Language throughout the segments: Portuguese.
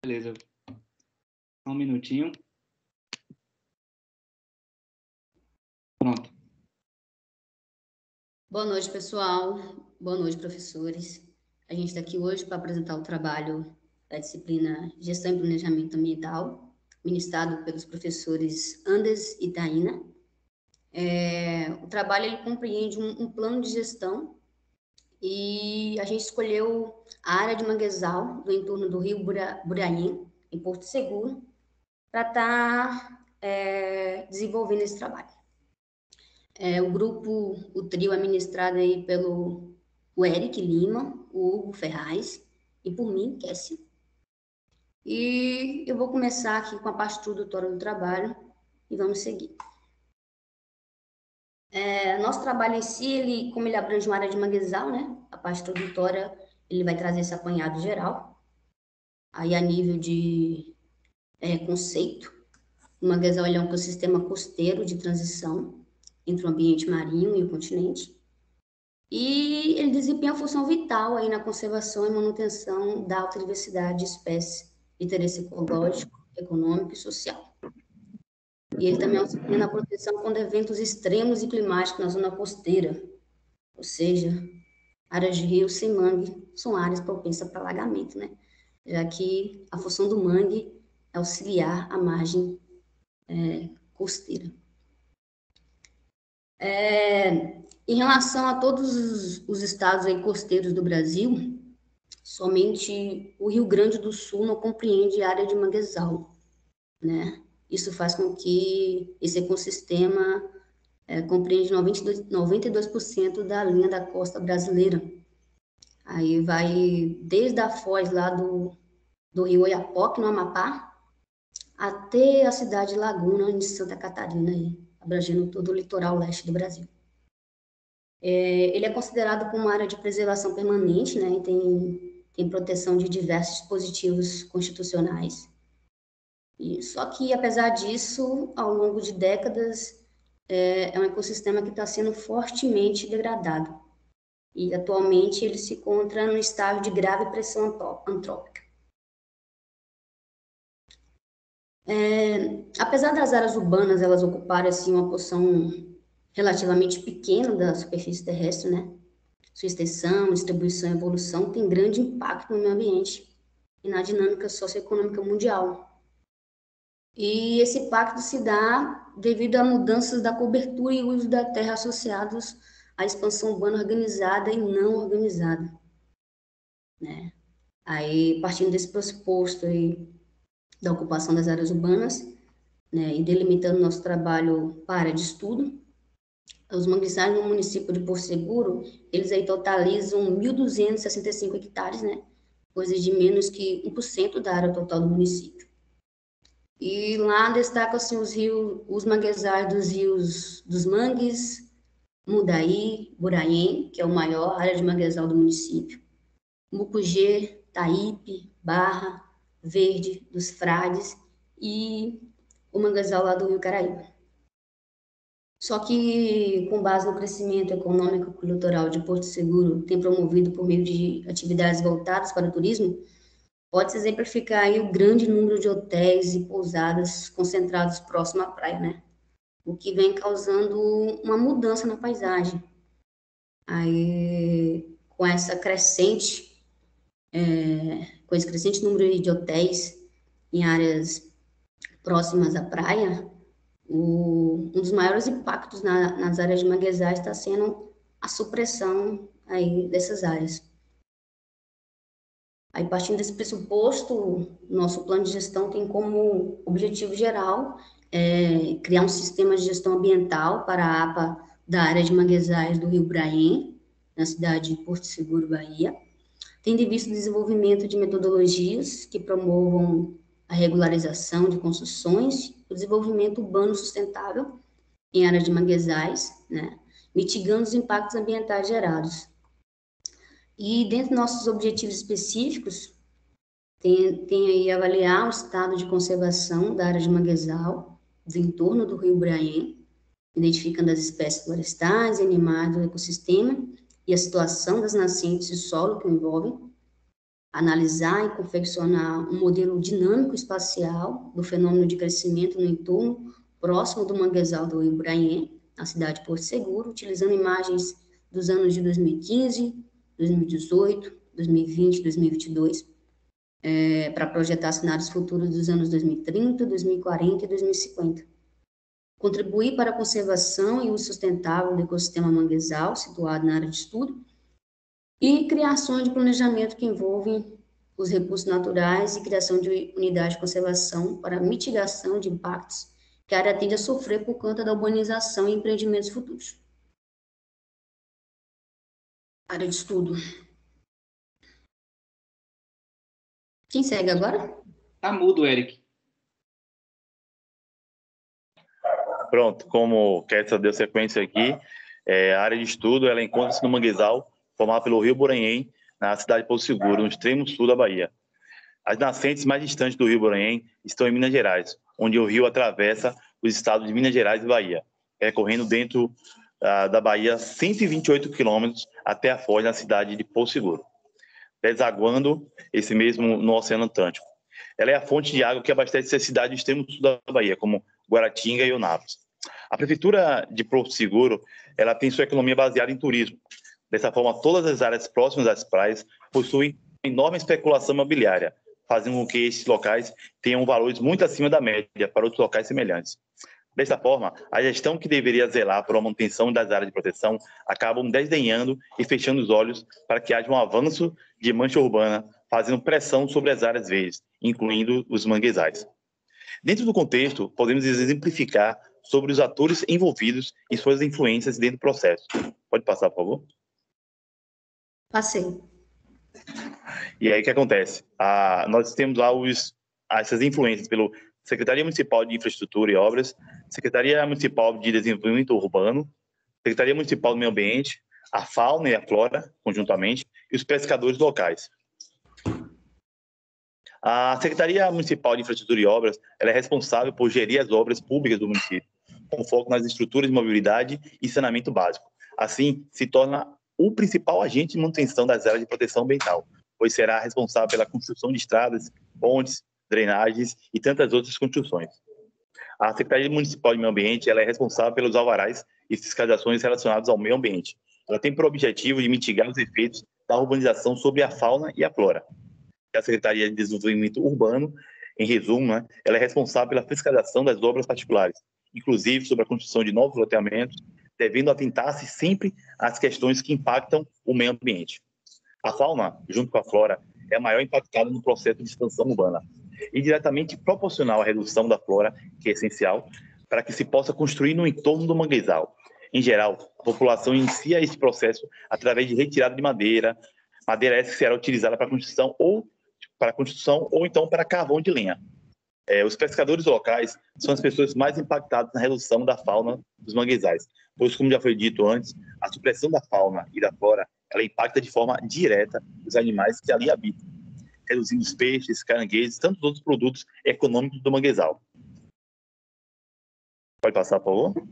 Beleza. Só um minutinho. Pronto. Boa noite, pessoal. Boa noite, professores. A gente está aqui hoje para apresentar o trabalho da disciplina Gestão e Planejamento Ambiental, ministrado pelos professores Andes e Taina. O trabalho ele compreende um plano de gestão e a gente escolheu a área de manguezal do entorno do Rio Buraim, em Porto Seguro, para estar desenvolvendo esse trabalho. O trio é ministrado aí pelo Eric Lima, o Hugo Ferraz e por mim, Kessia. E eu vou começar aqui com a parte introdutória do trabalho e vamos seguir. Nosso trabalho em si, como ele abrange uma área de manguezal, né? A parte introdutória, ele vai trazer esse apanhado geral. Aí, a nível de conceito, o manguezal ele é um ecossistema costeiro de transição entre o ambiente marinho e o continente. E ele desempenha uma função vital aí na conservação e manutenção da alta diversidade de espécies de interesse ecológico, econômico e social. E ele também auxilia na proteção contra eventos extremos e climáticos na zona costeira, ou seja, áreas de rio sem mangue são áreas propensas para alagamento, né? Já que a função do mangue é auxiliar a margem costeira. Em relação a todos os estados aí costeiros do Brasil, somente o Rio Grande do Sul não compreende área de manguezal, né? Isso faz com que esse ecossistema compreende 92% da linha da costa brasileira. Aí vai desde a foz lá do rio Oiapoque, no Amapá, até a cidade de Laguna, em Santa Catarina, aí, abrangendo todo o litoral leste do Brasil. Ele é considerado como uma área de preservação permanente, né? E tem proteção de diversos dispositivos constitucionais. Só que, apesar disso, ao longo de décadas, é um ecossistema que está sendo fortemente degradado. E, atualmente, ele se encontra no estágio de grave pressão antrópica. Apesar das áreas urbanas elas ocuparem assim, uma porção relativamente pequena da superfície terrestre, né? Sua extensão, distribuição e evolução tem grande impacto no meio ambiente e na dinâmica socioeconômica mundial. E esse impacto se dá devido a mudanças da cobertura e uso da terra associados à expansão urbana organizada e não organizada, né? Aí, partindo desse pressuposto aí da ocupação das áreas urbanas, né, e delimitando nosso trabalho para a área de estudo, os manguezais no município de Porto Seguro, eles aí totalizam 1.265 hectares, né? Coisa de menos que 1% da área total do município. E lá destacam-se os manguezais dos rios dos Mangues, Mundaí, Buraim, que é a maior área de manguezal do município, Mucugê, Taípe, Barra, Verde, dos Frades e o manguezal lá do Rio Caraíba. Só que, com base no crescimento econômico e cultural de Porto Seguro, tem promovido por meio de atividades voltadas para o turismo, pode-se exemplificar aí o grande número de hotéis e pousadas concentrados próximo à praia, né? O que vem causando uma mudança na paisagem. Aí, com esse crescente número de hotéis em áreas próximas à praia, um dos maiores impactos nas áreas de manguezais está sendo a supressão aí dessas áreas. Aí, partindo desse pressuposto, nosso plano de gestão tem como objetivo geral criar um sistema de gestão ambiental para a APA da área de manguezais do Rio Buraim, na cidade de Porto Seguro, Bahia, tendo em vista o desenvolvimento de metodologias que promovam a regularização de construções, o desenvolvimento urbano sustentável em áreas de manguezais, né, mitigando os impactos ambientais gerados. E dentro dos nossos objetivos específicos, tem aí avaliar o estado de conservação da área de manguezal, do entorno do Rio Buraim, identificando as espécies florestais e animais do ecossistema e a situação das nascentes de solo que o envolvem, analisar e confeccionar um modelo dinâmico espacial do fenômeno de crescimento no entorno próximo do manguezal do Ibrahim, na cidade de Porto Seguro, utilizando imagens dos anos de 2015, 2018, 2020, 2022, para projetar cenários futuros dos anos 2030, 2040 e 2050. Contribuir para a conservação e uso sustentável do ecossistema manguezal, situado na área de estudo, e criações de planejamento que envolvem os recursos naturais e criação de unidades de conservação para mitigação de impactos que a área tende a sofrer por conta da urbanização e empreendimentos futuros. Área de estudo. Quem segue agora? Tá mudo, Eric. Pronto, como Kétia deu sequência aqui, a área de estudo ela encontra-se no manguezal formado pelo rio Boranhém, na cidade de Porto Seguro, no extremo sul da Bahia. As nascentes mais distantes do rio Boranhém estão em Minas Gerais, onde o rio atravessa os estados de Minas Gerais e Bahia, percorrendo dentro da Bahia 128 quilômetros até a foz na cidade de Porto Seguro, desaguando esse mesmo no Oceano Atlântico. Ela é a fonte de água que abastece a cidade do extremo sul da Bahia, como Guaratinga e Eunápolis. A prefeitura de Porto Seguro ela tem sua economia baseada em turismo. Dessa forma, todas as áreas próximas às praias possuem enorme especulação imobiliária, fazendo com que esses locais tenham valores muito acima da média para outros locais semelhantes. Desta forma, a gestão que deveria zelar por uma manutenção das áreas de proteção acabam desdenhando e fechando os olhos para que haja um avanço de mancha urbana, fazendo pressão sobre as áreas verdes, incluindo os manguezais. Dentro do contexto, podemos exemplificar sobre os atores envolvidos e suas influências dentro do processo. Pode passar, por favor? Passei. E aí o que acontece? Nós temos lá essas influências pelo Secretaria Municipal de Infraestrutura e Obras, Secretaria Municipal de Desenvolvimento Urbano, Secretaria Municipal do Meio Ambiente, a fauna e a flora, conjuntamente, e os pescadores locais. A Secretaria Municipal de Infraestrutura e Obras ela é responsável por gerir as obras públicas do município, com foco nas estruturas de mobilidade e saneamento básico. Assim, se torna o principal agente de manutenção das áreas de proteção ambiental, pois será responsável pela construção de estradas, pontes, drenagens e tantas outras construções. A Secretaria Municipal de Meio Ambiente ela é responsável pelos alvarás e fiscalizações relacionados ao meio ambiente. Ela tem por objetivo de mitigar os efeitos da urbanização sobre a fauna e a flora. A Secretaria de Desenvolvimento Urbano, em resumo, ela é responsável pela fiscalização das obras particulares, inclusive sobre a construção de novos loteamentos, devendo atentar-se sempre às questões que impactam o meio ambiente. A fauna, junto com a flora, é a maior impactada no processo de expansão urbana e diretamente proporcional à redução da flora, que é essencial para que se possa construir no entorno do manguezal. Em geral, a população inicia esse processo através de retirada de madeira essa que será utilizada para construção ou então para carvão de lenha. Os pescadores locais são as pessoas mais impactadas na redução da fauna dos manguezais, pois, como já foi dito antes, a supressão da fauna e da flora ela impacta de forma direta os animais que ali habitam, reduzindo os peixes, caranguejos e tantos outros produtos econômicos do manguezal. Pode passar, por favor? O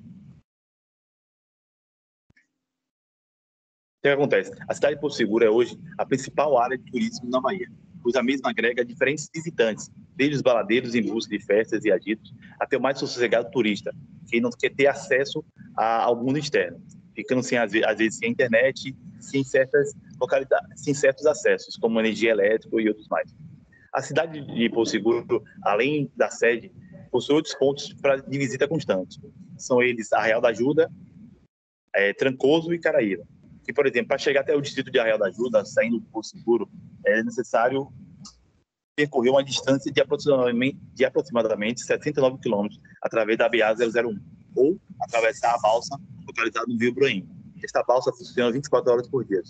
que acontece? A cidade de Porto Seguro é hoje a principal área de turismo na Bahia, pois a mesma agrega diferentes visitantes, desde os baladeiros em busca de festas e agitos, até o mais sossegado turista, que não quer ter acesso ao mundo externo, ficando às vezes sem internet, sem certas localidades, sem certos acessos, como energia elétrica e outros mais. A cidade de Porto Seguro, além da sede, possui outros pontos de visita constante. São eles Arraial da Ajuda, Trancoso e Caraíba. Que, por exemplo, para chegar até o distrito de Arraial da Ajuda, saindo do Porto Seguro, é necessário percorrer uma distância de aproximadamente 79 quilômetros através da BA-001, ou atravessar a balsa localizada no Rio Broim. Esta balsa funciona 24 horas por dia.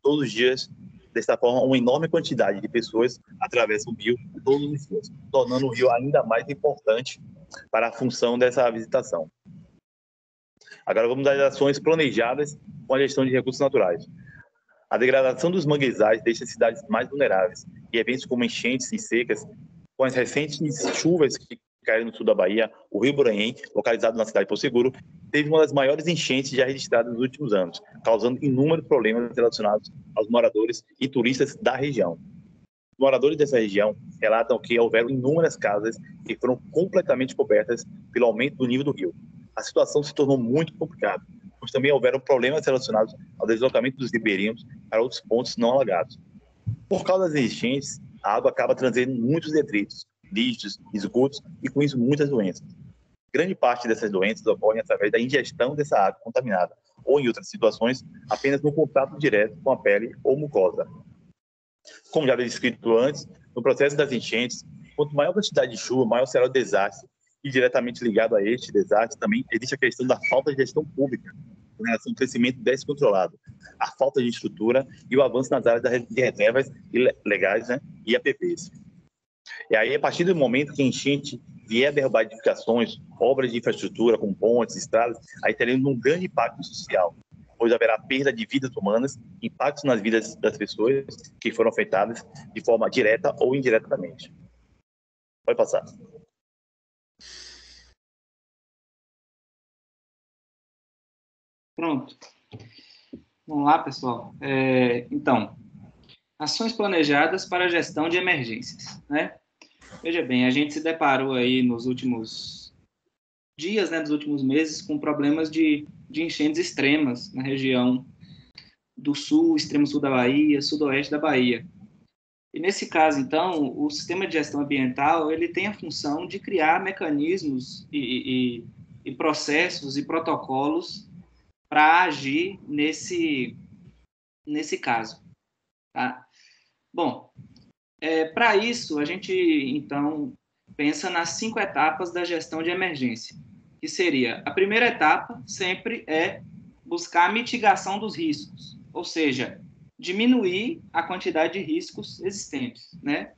Todos os dias, desta forma, uma enorme quantidade de pessoas atravessam o rio todos os dias, tornando o rio ainda mais importante para a função dessa visitação. Agora vamos às ações planejadas com a gestão de recursos naturais. A degradação dos manguezais deixa as cidades mais vulneráveis e eventos como enchentes e secas, com as recentes chuvas que caíram no sul da Bahia, o Rio Boranhém, localizado na cidade de Porto Seguro, teve uma das maiores enchentes já registradas nos últimos anos, causando inúmeros problemas relacionados aos moradores e turistas da região. moradores dessa região relatam que houveram inúmeras casas que foram completamente cobertas pelo aumento do nível do rio. A situação se tornou muito complicada, pois também houveram problemas relacionados ao deslocamento dos ribeirinhos para outros pontos não alagados. Por causa das enchentes, a água acaba trazendo muitos detritos, lixos, esgotos e, com isso, muitas doenças. Grande parte dessas doenças ocorrem através da ingestão dessa água contaminada, ou, em outras situações, apenas no contato direto com a pele ou mucosa. Como já havia descrito antes, no processo das enchentes, quanto maior a quantidade de chuva, maior será o desastre. E diretamente ligado a este desastre também existe a questão da falta de gestão pública, com relação ao crescimento descontrolado, a falta de estrutura e o avanço nas áreas de reservas legais, né, e APPs. E aí, a partir do momento que a enchente vier a derrubar edificações, obras de infraestrutura, como pontes, estradas, aí teremos um grande impacto social, pois haverá perda de vidas humanas, impactos nas vidas das pessoas que foram afetadas de forma direta ou indiretamente. Pode passar. Pronto. Vamos lá, pessoal. Então, ações planejadas para a gestão de emergências, né? Veja bem, a gente se deparou aí nos últimos dias, né, dos últimos meses, com problemas de enchentes extremas na região do sul, extremo sul da Bahia, sudoeste da Bahia. E nesse caso, então, o sistema de gestão ambiental, ele tem a função de criar mecanismos e processos e protocolos para agir nesse caso, tá? Bom, para isso, a gente, então, pensa nas 5 etapas da gestão de emergência, que seria, a primeira etapa sempre é buscar a mitigação dos riscos, ou seja, diminuir a quantidade de riscos existentes, né?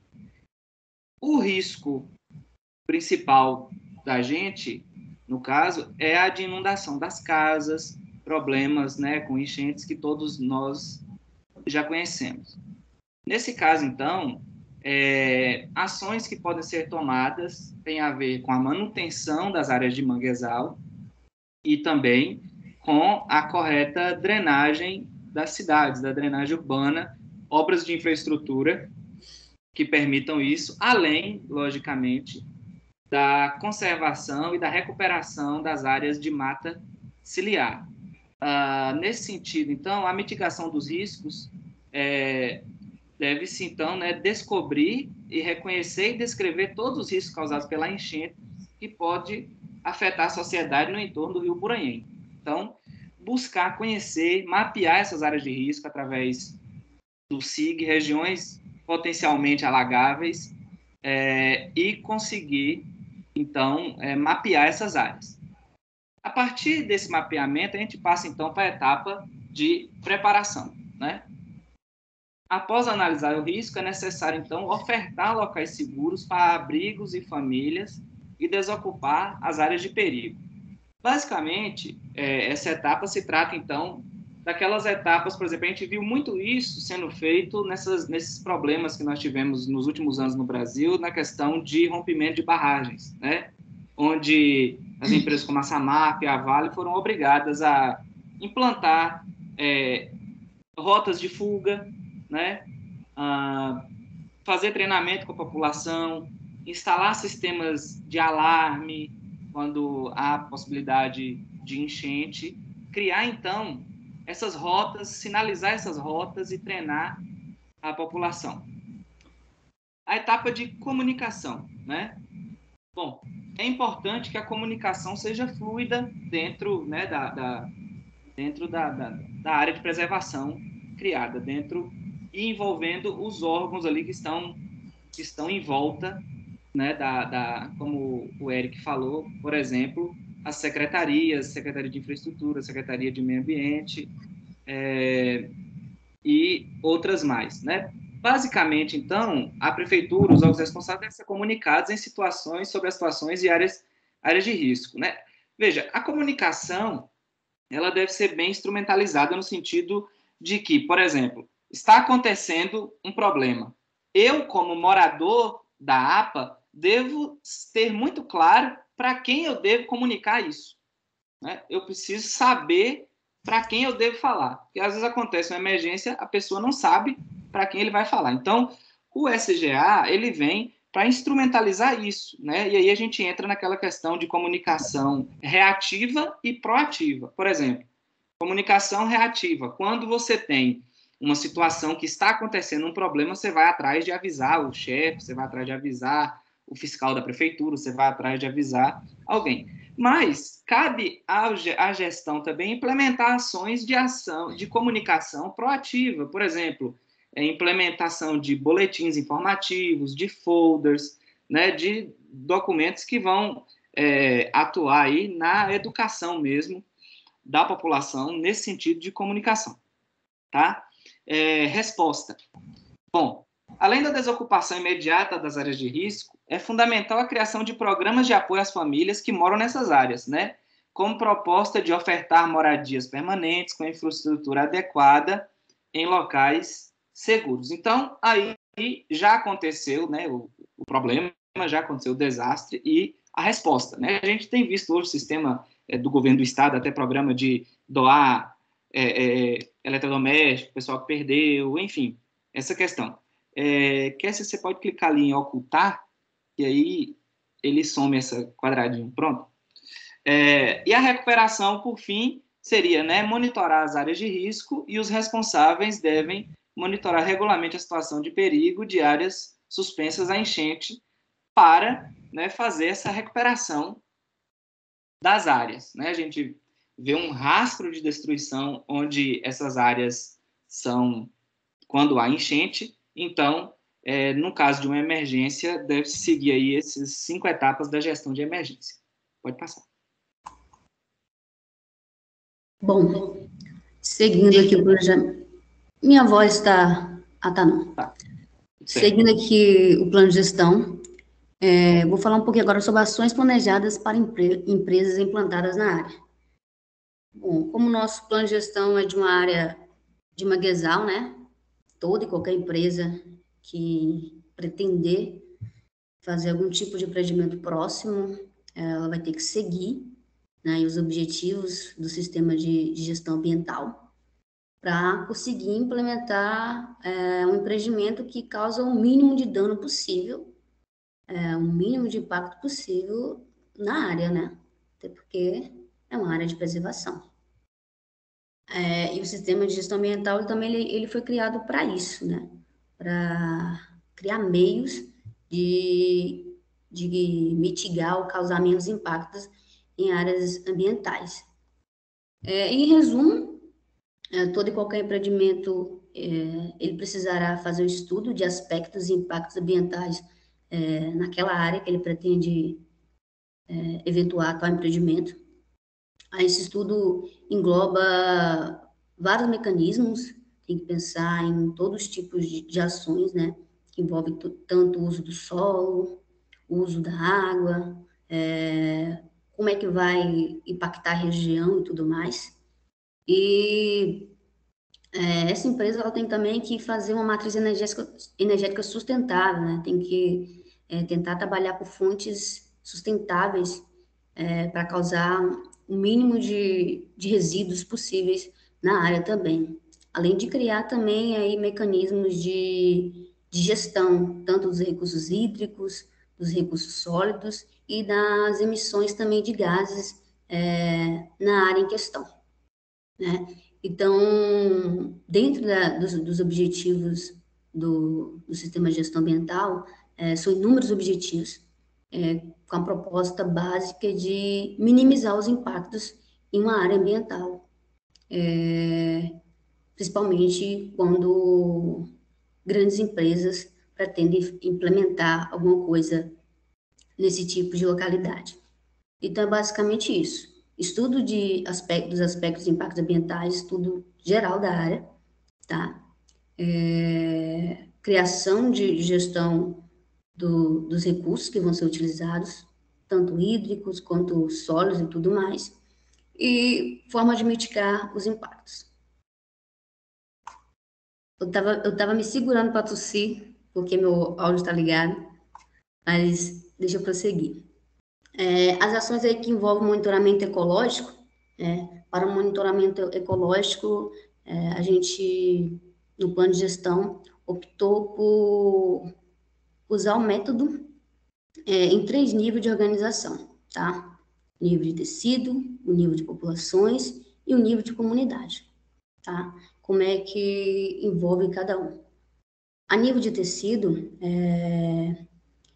O risco principal da gente, no caso, é a de inundação das casas, problemas, né, com enchentes que todos nós já conhecemos. Nesse caso, então, ações que podem ser tomadas têm a ver com a manutenção das áreas de manguezal e também com a correta drenagem das cidades, da drenagem urbana, obras de infraestrutura que permitam isso, além, logicamente, da conservação e da recuperação das áreas de mata ciliar. Nesse sentido, então, a mitigação dos riscos deve-se, então, né, descobrir e reconhecer e descrever todos os riscos causados pela enchente que pode afetar a sociedade no entorno do Rio Puranhém. Então, buscar conhecer, mapear essas áreas de risco através do SIG, regiões potencialmente alagáveis, e conseguir, então, mapear essas áreas. A partir desse mapeamento, a gente passa, então, para a etapa de preparação, né? Após analisar o risco, é necessário, então, ofertar locais seguros para abrigos e famílias e desocupar as áreas de perigo. Basicamente, essa etapa se trata, então, daquelas etapas, por exemplo, a gente viu muito isso sendo feito nesses problemas que nós tivemos nos últimos anos no Brasil, na questão de rompimento de barragens, né? Onde as empresas como a Samarco e a Vale foram obrigadas a implantar rotas de fuga, né? Fazer treinamento com a população, instalar sistemas de alarme quando há possibilidade de enchente, criar, então, essas rotas, sinalizar essas rotas e treinar a população. A etapa de comunicação, né? Bom, é importante que a comunicação seja fluida dentro, né, dentro da área de preservação criada, dentro e envolvendo os órgãos ali que estão em volta, né, como o Eric falou, por exemplo, as secretarias, Secretaria de Infraestrutura, Secretaria de Meio Ambiente, e outras mais, né? Basicamente, então, a prefeitura, os órgãos responsáveis devem ser comunicados sobre as situações e áreas de risco, né? Veja, a comunicação, ela deve ser bem instrumentalizada no sentido de que, por exemplo, está acontecendo um problema. Eu, como morador da APA, devo ter muito claro para quem eu devo comunicar isso, né? Eu preciso saber para quem eu devo falar. Porque às vezes acontece uma emergência, a pessoa não sabe para quem ele vai falar. Então, o SGA, ele vem para instrumentalizar isso, né? E aí a gente entra naquela questão de comunicação reativa e proativa. Por exemplo, comunicação reativa. Quando você tem uma situação que está acontecendo, um problema, você vai atrás de avisar o chefe, você vai atrás de avisar o fiscal da prefeitura, você vai atrás de avisar alguém. Mas cabe à gestão também implementar ações de ação, de comunicação proativa. Por exemplo, implementação de boletins informativos, de folders, né, de documentos que vão atuar aí na educação mesmo da população nesse sentido de comunicação, tá? Resposta. Bom, além da desocupação imediata das áreas de risco, é fundamental a criação de programas de apoio às famílias que moram nessas áreas, né? Com proposta de ofertar moradias permanentes com infraestrutura adequada em locais seguros. Então, aí já aconteceu, né, o problema, já aconteceu o desastre e a resposta, né? A gente tem visto hoje o sistema do governo do estado, até programa de doar eletrodoméstico, pessoal que perdeu, enfim, essa questão. Kessia, você pode clicar ali em ocultar, e aí ele some esse quadradinho, pronto. E a recuperação, por fim, seria, né, monitorar as áreas de risco e os responsáveis devem monitorar regularmente a situação de perigo de áreas suspensas à enchente para, né, fazer essa recuperação das áreas, né? A gente vê um rastro de destruição onde essas áreas são quando há enchente. Então, no caso de uma emergência, deve-se seguir aí essas 5 etapas da gestão de emergência. Pode passar. Bom, seguindo aqui o planejamento. Minha voz está... Ah, tá não. Tá. Seguindo aqui o plano de gestão, vou falar um pouquinho agora sobre ações planejadas para empresas implantadas na área. Bom, como o nosso plano de gestão é de uma área de manguezal, né? Toda e qualquer empresa que pretender fazer algum tipo de empreendimento próximo, ela vai ter que seguir, né, os objetivos do sistema de gestão ambiental para conseguir implementar um empreendimento que causa o mínimo de dano possível, o mínimo de impacto possível na área, né? Até porque é uma área de preservação. E o sistema de gestão ambiental também ele foi criado para isso, né? Para criar meios de mitigar ou causar menos impactos em áreas ambientais. Em resumo, todo e qualquer empreendimento ele precisará fazer um estudo de aspectos e impactos ambientais naquela área que ele pretende eventuar tal empreendimento. Esse estudo engloba vários mecanismos, tem que pensar em todos os tipos de ações, né, que envolvem tanto o uso do solo, o uso da água, como é que vai impactar a região e tudo mais. E essa empresa ela tem também que fazer uma matriz energética sustentável, né, tem que tentar trabalhar com fontes sustentáveis para causar o mínimo de resíduos possíveis na área também. Além de criar também aí mecanismos de gestão, tanto dos recursos hídricos, dos recursos sólidos e das emissões também de gases na área em questão, né? Então, dentro dos objetivos do sistema de gestão ambiental, são inúmeros objetivos, com a proposta básica de minimizar os impactos em uma área ambiental, principalmente quando grandes empresas pretendem implementar alguma coisa nesse tipo de localidade. Então, é basicamente isso. Estudo dos aspectos de impactos ambientais, estudo geral da área, tá? Criação de gestão dos recursos que vão ser utilizados, tanto hídricos quanto sólidos e tudo mais, e forma de mitigar os impactos. Eu tava me segurando para tossir, porque meu áudio está ligado, mas deixa eu prosseguir. As ações aí que envolvem monitoramento ecológico, para o monitoramento ecológico, a gente, no plano de gestão, optou por usar o método em 3 níveis de organização, tá? O nível de tecido, o nível de populações e o nível de comunidade, tá? Como é que envolve cada um. A nível de tecido,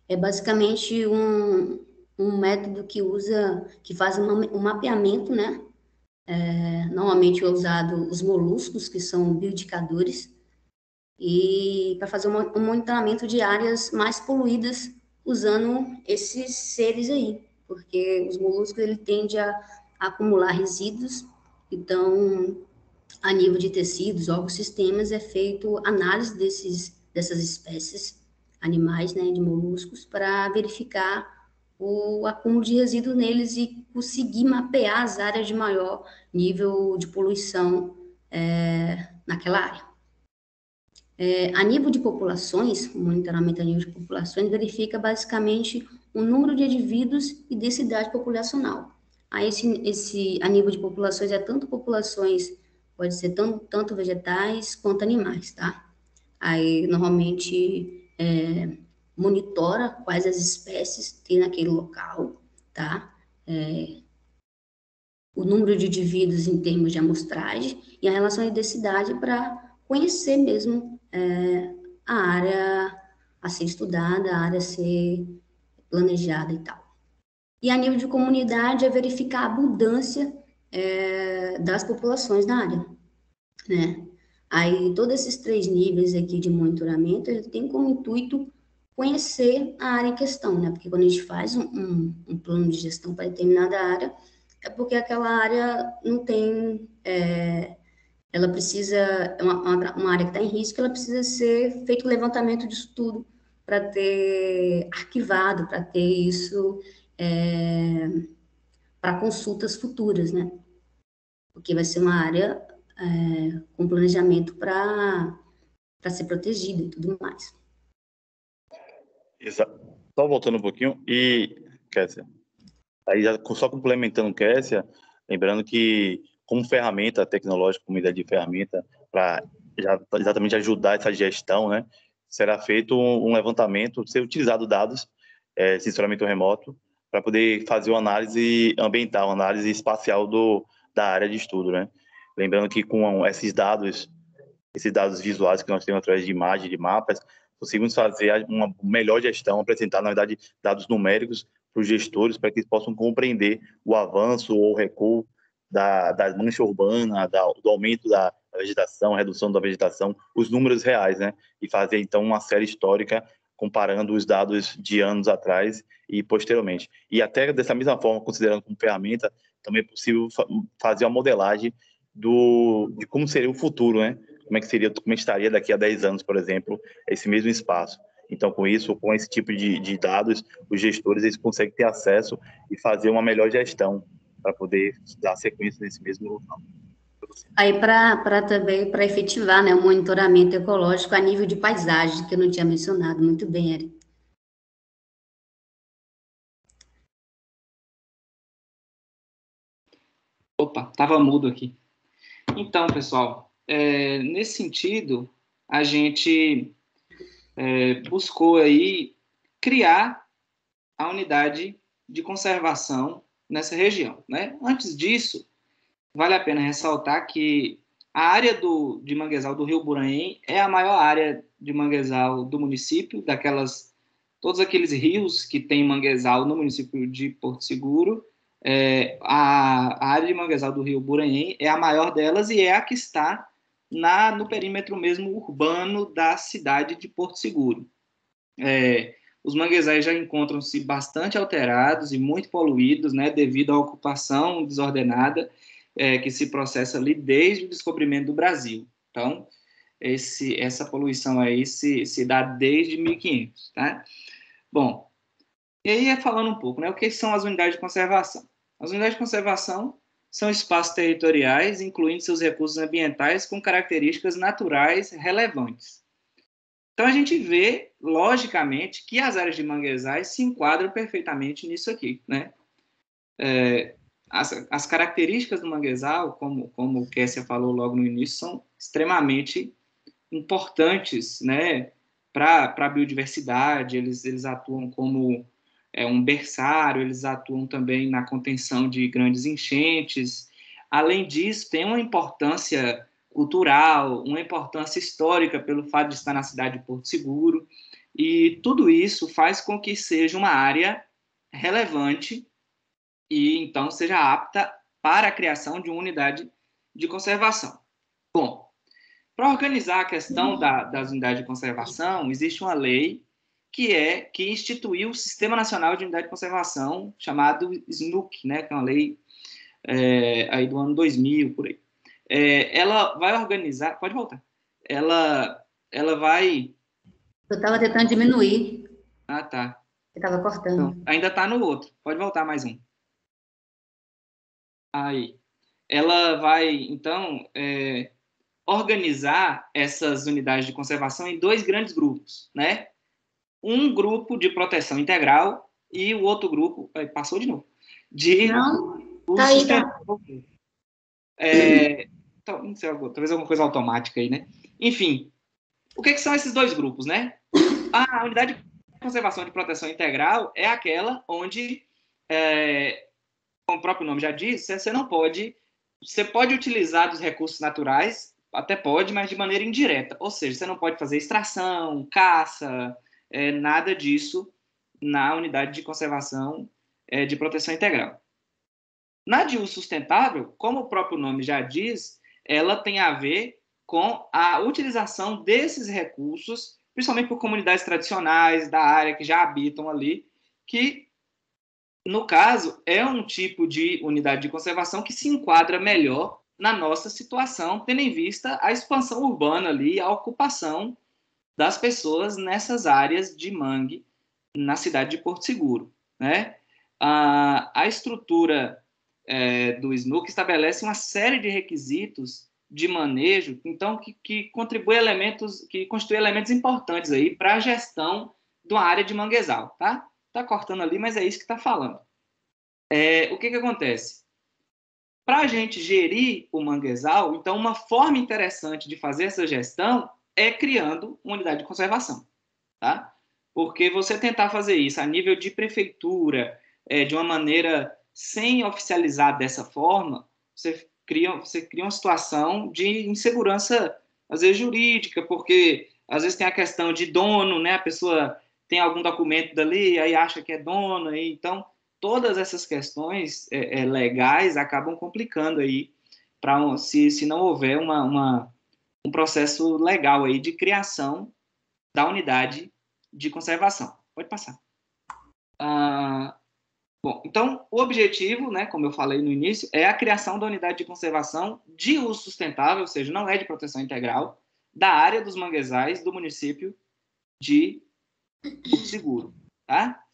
é basicamente um método que faz um mapeamento, né? Normalmente é usado os moluscos, que são bioindicadores, e para fazer um monitoramento de áreas mais poluídas usando esses seres aí, porque os moluscos ele tende a acumular resíduos, então a nível de tecidos, ecossistemas é feito análise dessas espécies animais, né, de moluscos, para verificar o acúmulo de resíduos neles e conseguir mapear as áreas de maior nível de poluição naquela área. A nível de populações, o monitoramento a nível de populações verifica basicamente o número de indivíduos e densidade populacional. Aí a nível de populações é tanto populações, pode ser tanto vegetais quanto animais, tá? Aí normalmente monitora quais as espécies tem naquele local, tá? O número de indivíduos em termos de amostragem e a relação de densidade para conhecer mesmo a área a ser estudada, a área a ser planejada e tal. E a nível de comunidade é verificar a abundância das populações na área, né? Aí, todos esses 3 níveis aqui de monitoramento, ele tem como intuito conhecer a área em questão, né? Porque quando a gente faz um plano de gestão para determinada área, é porque aquela área não tem, ela precisa, é uma área que está em risco, ela precisa ser feito o levantamento disso tudo para ter arquivado, para ter isso para consultas futuras, né? Porque vai ser uma área com planejamento para ser protegida e tudo mais. Exato. Só voltando um pouquinho, Kessia, aí já só complementando Kessia, lembrando que como ferramenta tecnológica, como ideia de ferramenta, para exatamente ajudar essa gestão, né, será feito um levantamento, ser utilizado dados, sensoramento remoto, para poder fazer uma análise ambiental, uma análise espacial da área de estudo, né? Lembrando que com esses dados visuais que nós temos através de imagens, de mapas, conseguimos fazer uma melhor gestão, apresentar, na verdade, dados numéricos para os gestores, para que eles possam compreender o avanço ou o recuo da mancha urbana, do aumento da vegetação, redução da vegetação, os números reais, né? E fazer, então, uma série histórica comparando os dados de anos atrás e posteriormente. E até dessa mesma forma, considerando como ferramenta, também é possível fazer uma modelagem de como seria o futuro, né? Como estaria daqui a 10 anos, por exemplo, esse mesmo espaço. Então, com isso, com esse tipo de dados, os gestores eles conseguem ter acesso e fazer uma melhor gestão para poder dar sequência nesse mesmo local. Aí, para efetivar, né, o monitoramento ecológico a nível de paisagem, que eu não tinha mencionado. Muito bem, Eric. Opa, estava mudo aqui. Então, pessoal, nesse sentido, a gente buscou aí criar a unidade de conservação nessa região, né? Antes disso, vale a pena ressaltar que a área de manguezal do Rio Buranhém é a maior área de manguezal do município, todos aqueles rios que tem manguezal no município de Porto Seguro. A área de manguezal do Rio Buranhém é a maior delas e é a que está no perímetro mesmo urbano da cidade de Porto Seguro. Os manguezais já encontram-se bastante alterados e muito poluídos, né, devido à ocupação desordenada que se processa ali desde o descobrimento do Brasil. Então, essa poluição aí se dá desde 1500, tá? Bom, e aí falando um pouco, né, o que são as unidades de conservação? As unidades de conservação são espaços territoriais, incluindo seus recursos ambientais com características naturais relevantes. Então, a gente vê, logicamente, que as áreas de manguezais se enquadram perfeitamente nisso aqui, né? As características do manguezal, como o Kessia falou logo no início, são extremamente importantes, né, para a biodiversidade. Eles atuam como um berçário, eles atuam também na contenção de grandes enchentes. Além disso, tem uma importância cultural, uma importância histórica pelo fato de estar na cidade de Porto Seguro, e tudo isso faz com que seja uma área relevante e, então, seja apta para a criação de uma unidade de conservação. Bom, para organizar a questão das unidades de conservação, existe uma lei que instituiu o Sistema Nacional de Unidade de Conservação, chamado SNUC, né, que é uma lei aí do ano 2000, por aí. Ela vai organizar... Pode voltar. Ela vai... Eu estava tentando diminuir. Ah, tá. Eu estava cortando. Então, ainda está no outro. Pode voltar mais um. Aí. Ela vai, então, organizar essas unidades de conservação em dois grandes grupos, né? Um grupo de proteção integral e o outro grupo... Passou de novo. Não, tá aí, tá. Então, não sei, talvez alguma coisa automática aí, né? Enfim, o que são esses dois grupos, né? A unidade de conservação de proteção integral é aquela onde, como o próprio nome já diz, você pode utilizar dos recursos naturais, até pode, mas de maneira indireta. Ou seja, você não pode fazer extração, caça, nada disso na unidade de conservação de proteção integral. Na de uso sustentável, como o próprio nome já diz, ela tem a ver com a utilização desses recursos, principalmente por comunidades tradicionais da área que já habitam ali, que, no caso, é um tipo de unidade de conservação que se enquadra melhor na nossa situação, tendo em vista a expansão urbana ali, a ocupação das pessoas nessas áreas de mangue na cidade de Porto Seguro, né? A estrutura do SNUC estabelece uma série de requisitos de manejo, então, que constitui elementos importantes aí para a gestão de uma área de manguezal, tá? Tá cortando ali, mas é isso que está falando. O que acontece? Para a gente gerir o manguezal, então, uma forma interessante de fazer essa gestão é criando uma unidade de conservação, tá? Porque você tentar fazer isso a nível de prefeitura, de uma maneira sem oficializar dessa forma, você cria uma situação de insegurança, às vezes, jurídica, porque, às vezes, tem a questão de dono, né? A pessoa tem algum documento dali, aí acha que é dono, aí, então, todas essas questões legais acabam complicando aí, se não houver um processo legal aí de criação da unidade de conservação. Pode passar. Bom, então, o objetivo, né, como eu falei no início, é a criação da unidade de conservação de uso sustentável, ou seja, não é de proteção integral, da área dos manguezais do município de Porto Seguro, tá?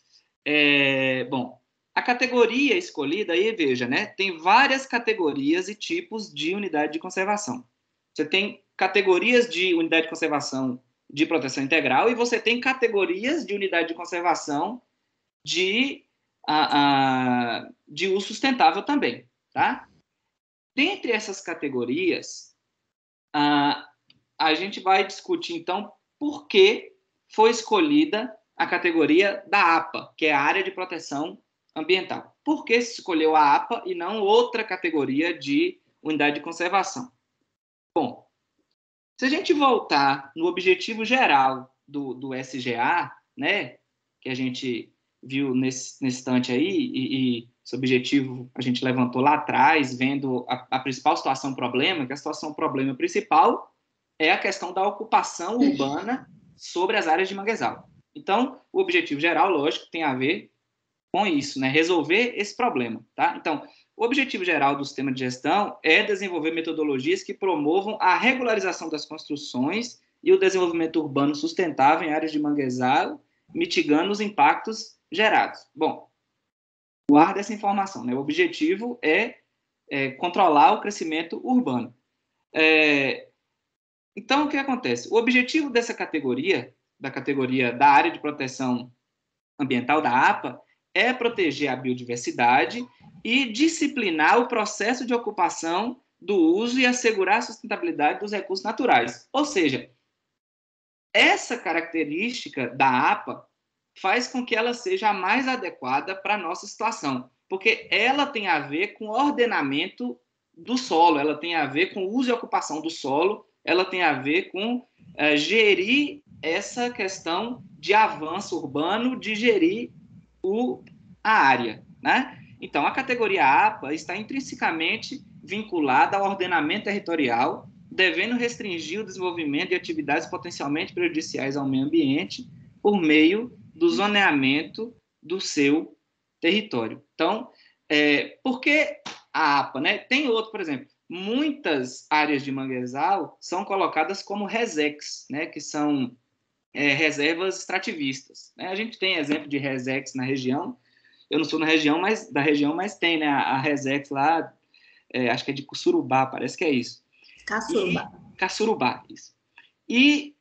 Bom, a categoria escolhida aí, veja, né, tem várias categorias e tipos de unidade de conservação. Você tem categorias de unidade de conservação de proteção integral e você tem categorias de unidade de conservação de uso sustentável também, tá? Dentre essas categorias, a gente vai discutir, então, por que foi escolhida a categoria da APA, que é a Área de Proteção Ambiental. Por que se escolheu a APA e não outra categoria de unidade de conservação? Bom, se a gente voltar no objetivo geral do SGA, né, que a gente viu nesse instante aí, e esse objetivo a gente levantou lá atrás, vendo a principal situação-problema, que a situação-problema principal é a questão da ocupação urbana sobre as áreas de manguezal. Então, o objetivo geral, lógico, tem a ver com isso, né? Resolver esse problema, tá? Então, o objetivo geral do sistema de gestão é desenvolver metodologias que promovam a regularização das construções e o desenvolvimento urbano sustentável em áreas de manguezal, mitigando os impactos gerados. Bom, guarda essa informação, né? O objetivo é controlar o crescimento urbano. Então, o que acontece? O objetivo dessa categoria, da área de proteção ambiental, da APA, é proteger a biodiversidade e disciplinar o processo de ocupação do uso e assegurar a sustentabilidade dos recursos naturais. Ou seja, essa característica da APA faz com que ela seja a mais adequada para a nossa situação, porque ela tem a ver com ordenamento do solo, ela tem a ver com uso e ocupação do solo, ela tem a ver com gerir essa questão de avanço urbano, de gerir a área, né? Então, a categoria APA está intrinsecamente vinculada ao ordenamento territorial, devendo restringir o desenvolvimento de atividades potencialmente prejudiciais ao meio ambiente por meio do zoneamento do seu território. Então, por que a APA, né? Tem outro, por exemplo, muitas áreas de manguezal são colocadas como resex, né? Que são reservas extrativistas, né? A gente tem exemplo de resex na região. Eu não sou da região, mas tem, né? A resex lá, acho que é de Caçurubá, parece que é isso. Caçurubá, isso. E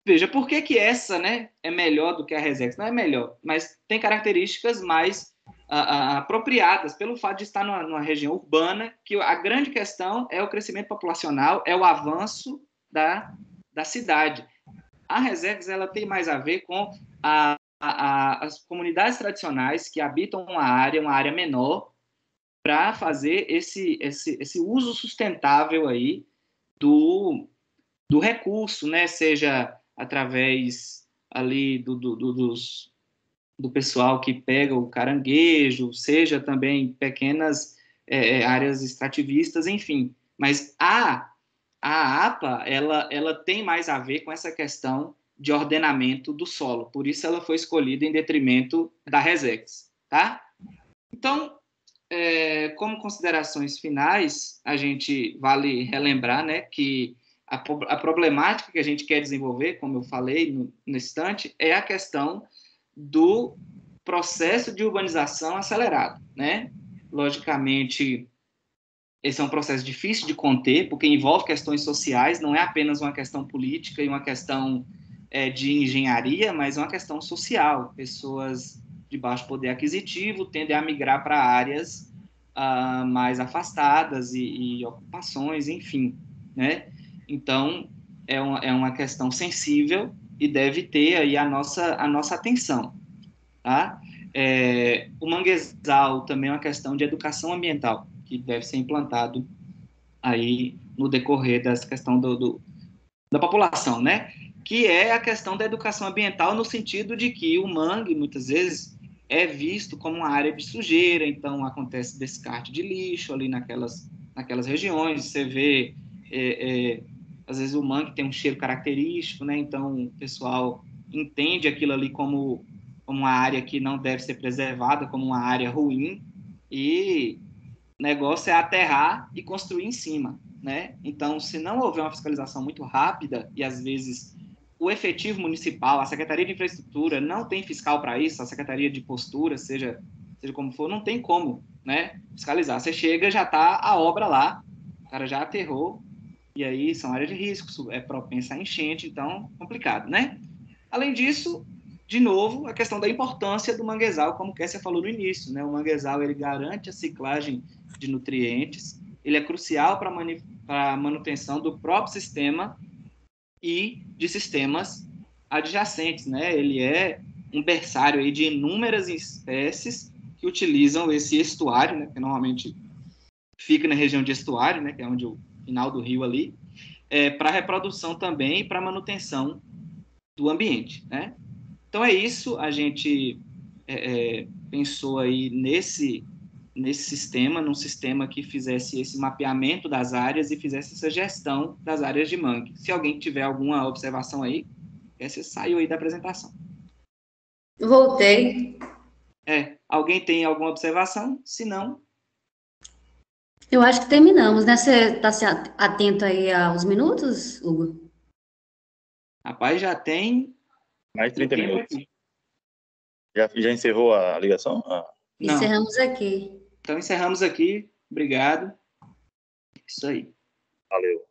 veja, por que essa, né, é melhor do que a resex? Não é melhor, mas tem características mais apropriadas pelo fato de estar numa região urbana, que a grande questão é o crescimento populacional, é o avanço da cidade. A resex, ela tem mais a ver com as comunidades tradicionais que habitam uma área menor, para fazer esse uso sustentável aí do recurso, né? Seja através ali do pessoal que pega o caranguejo, seja também pequenas áreas extrativistas, enfim. Mas a APA, ela tem mais a ver com essa questão de ordenamento do solo. Por isso ela foi escolhida em detrimento da resex, tá? Então, como considerações finais, a gente vale relembrar, né, que a problemática que a gente quer desenvolver, como eu falei no instante, é a questão do processo de urbanização acelerado, né? Logicamente, esse é um processo difícil de conter, porque envolve questões sociais, não é apenas uma questão política e uma questão de engenharia, mas uma questão social. Pessoas de baixo poder aquisitivo tendem a migrar para áreas mais afastadas e ocupações, enfim, né? Então, é uma questão sensível e deve ter aí a nossa atenção, tá? O manguezal também é uma questão de educação ambiental, que deve ser implantado aí no decorrer dessa questão da população, né? Que é a questão da educação ambiental no sentido de que o mangue, muitas vezes, é visto como uma área de sujeira, então acontece descarte de lixo ali naquelas regiões, você vê, às vezes o mangue tem um cheiro característico, né? Então o pessoal entende aquilo ali como uma área que não deve ser preservada, como uma área ruim, e o negócio é aterrar e construir em cima, né? Então, se não houver uma fiscalização muito rápida, e às vezes o efetivo municipal, a Secretaria de Infraestrutura não tem fiscal para isso, a Secretaria de Postura, seja como for, não tem como, né, fiscalizar. Você chega, já está a obra lá, o cara já aterrou, e aí são áreas de risco, é propensa a enchente, então, complicado, né? Além disso, de novo, a questão da importância do manguezal, como o Kessia falou no início, né? O manguezal, ele garante a ciclagem de nutrientes, ele é crucial para a manutenção do próprio sistema e de sistemas adjacentes, né? Ele é um berçário aí de inúmeras espécies que utilizam esse estuário, né? Que normalmente fica na região de estuário, né? Que é onde o final do rio ali, para reprodução também e para manutenção do ambiente, né? Então é isso, a gente pensou aí nesse sistema, num sistema que fizesse esse mapeamento das áreas e fizesse essa gestão das áreas de mangue. Se alguém tiver alguma observação aí, essa saiu aí da apresentação. Voltei. Alguém tem alguma observação? Se não... Eu acho que terminamos, né? Você está atento aí aos minutos, Hugo? Rapaz, já tem... Mais de 30 minutos. Aqui. Já encerrou a ligação? Não. Encerramos aqui. Então, encerramos aqui. Obrigado. Isso aí. Valeu.